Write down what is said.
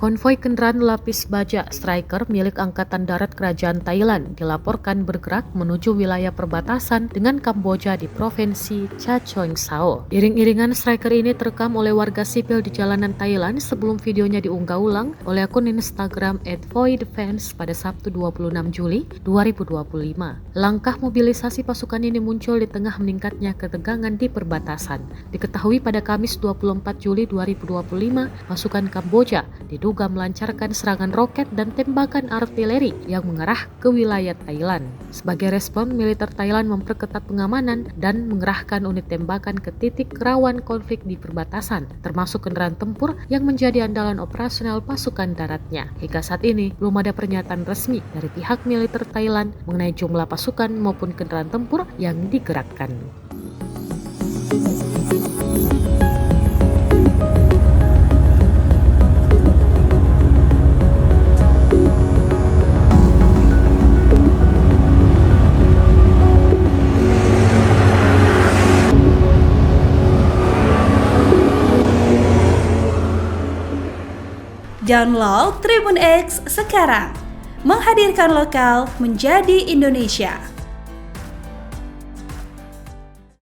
Konvoi kendaraan lapis baja Striker milik Angkatan Darat Kerajaan Thailand dilaporkan bergerak menuju wilayah perbatasan dengan Kamboja di Provinsi Chachoengsao. Iring-iringan Striker ini terekam oleh warga sipil di jalanan Thailand sebelum videonya diunggah ulang oleh akun Instagram @voidefence pada Sabtu 26 Juli 2025. Langkah mobilisasi pasukan ini muncul di tengah meningkatnya ketegangan di perbatasan. Diketahui pada Kamis 24 Juli 2025, pasukan Kamboja diduga melancarkan serangan roket dan tembakan artileri yang mengarah ke wilayah Thailand. Sebagai respon, militer Thailand memperketat pengamanan dan mengerahkan unit tembakan ke titik rawan konflik di perbatasan, termasuk kendaraan tempur yang menjadi andalan operasional pasukan daratnya. Hingga saat ini, belum ada pernyataan resmi dari pihak militer Thailand mengenai jumlah pasukan maupun kendaraan tempur yang digerakkan. Download Tribun X sekarang, menghadirkan lokal menjadi Indonesia.